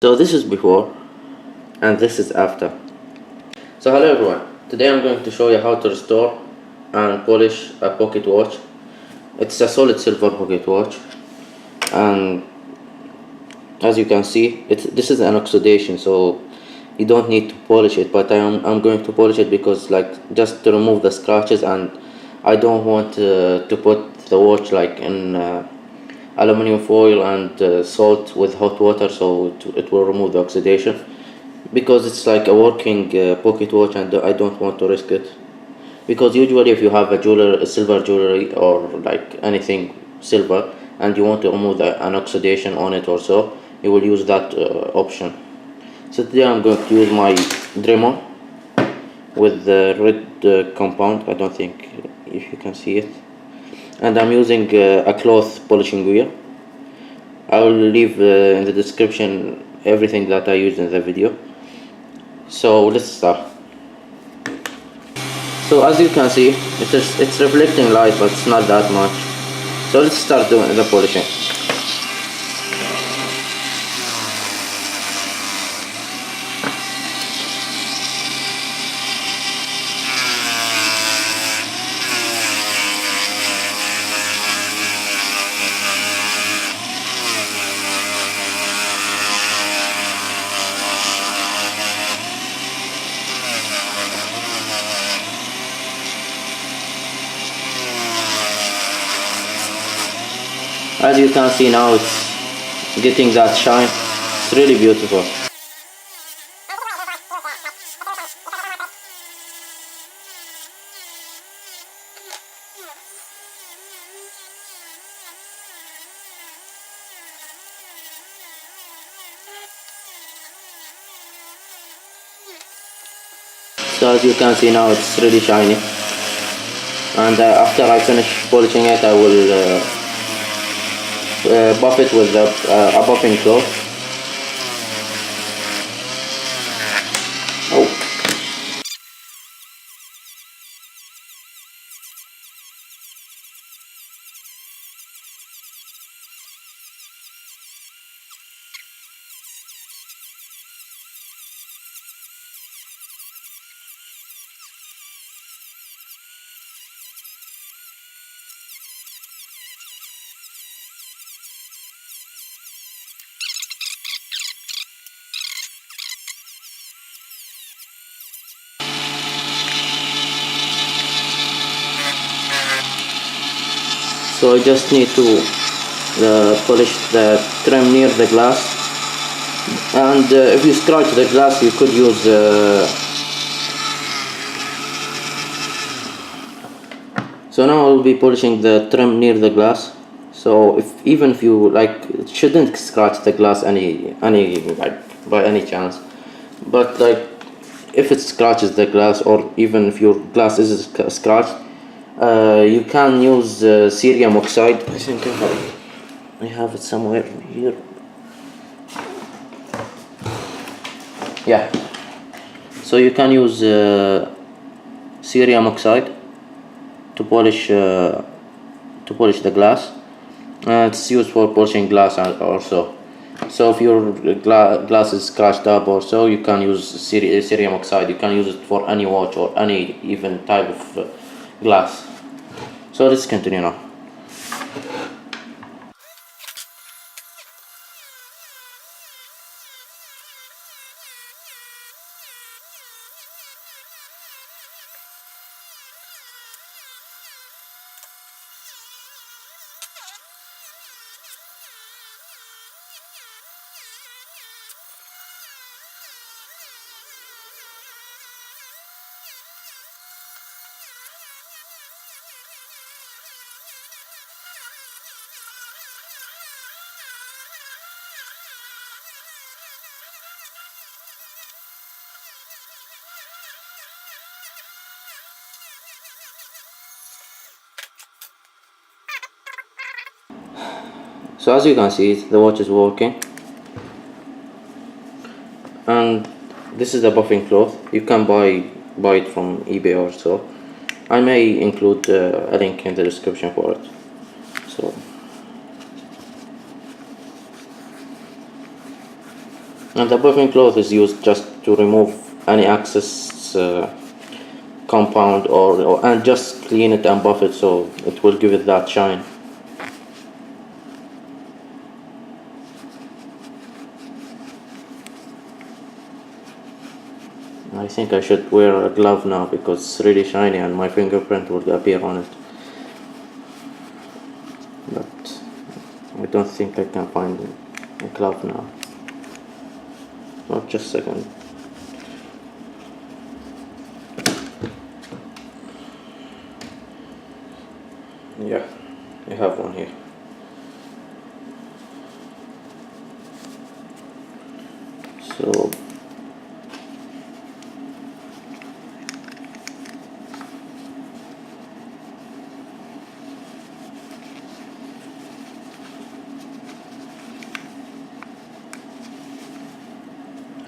So this is before and this is after. So hello everyone, today I'm going to show you how to restore and polish a pocket watch. It's a solid silver pocket watch, and as you can see this is an oxidation, so you don't need to polish it, but I'm going to polish it because just to remove the scratches, and I don't want to put the watch in aluminum foil and salt with hot water, so it will remove the oxidation, because it's like a working pocket watch and I don't want to risk it. Because usually if you have a silver jewelry or anything silver and you want to remove an oxidation on it or so, you will use that option. So today I'm going to use my Dremel with the red compound. I don't think if you can see it. And I'm using a cloth polishing wheel. I will leave in the description everything that I used in the video. So let's start. So as you can see, it's reflecting light, but it's not that much. So let's start doing the polishing. As you can see now, it's getting that shine. It's really beautiful. So as you can see now, it's really shiny. And after I finish polishing it, I will buff it with a buffing cloth. Oh. So I just need to polish the trim near the glass, and if you scratch the glass you could use so now I will be polishing the trim near the glass. So even if you it shouldn't scratch the glass any by any chance, but if it scratches the glass, or even if your glass is scratched, you can use cerium oxide. I think I have it somewhere here. Yeah. So you can use cerium oxide to polish the glass. It's used for polishing glass also. So if your glass is scratched up or so, you can use cerium oxide. You can use it for any watch or any even type of glass. So let's continue now. So as you can see, the watch is working, and this is the buffing cloth. You can buy it from eBay or so. I may include a link in the description for it. So And the buffing cloth is used just to remove any excess compound and just clean it and buff it so it will give it that shine. I think I should wear a glove now because it's really shiny and my fingerprint will appear on it. But I don't think I can find a glove now. Oh, just a second. Yeah, I have one here.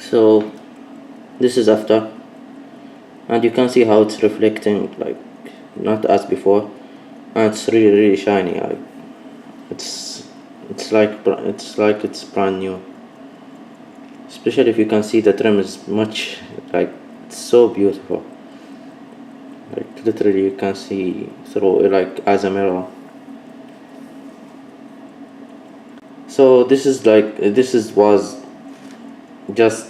So this is after, and you can see how it's reflecting, like not as before, and it's really shiny. Like it's like it's brand new. Especially if you can see the trim is much, like it's so beautiful. Like literally you can see through it like as a mirror. So this is was just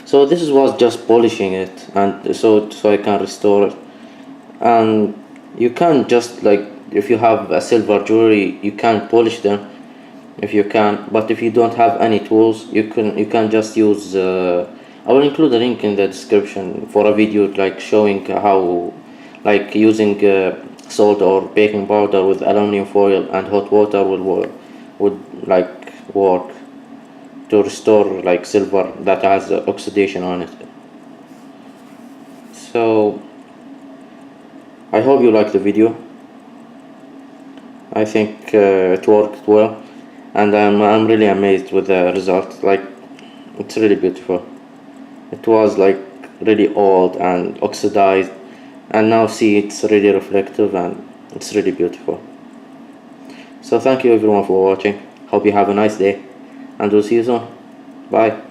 so this was just polishing it, and so I can restore it. And you can just, like, if you have a silver jewelry, you can polish them if you can, but if you don't have any tools, you can just use I will include a link in the description for a video like showing how, like, using salt or baking powder with aluminum foil and hot water would like work to restore like silver that has oxidation on it. So I hope you liked the video. I think it worked well, and I'm really amazed with the result. Like, it's really beautiful. It was like really old and oxidized, and now see, it's really reflective and it's really beautiful. So thank you everyone for watching. Hope you have a nice day, and we'll see you soon. Bye.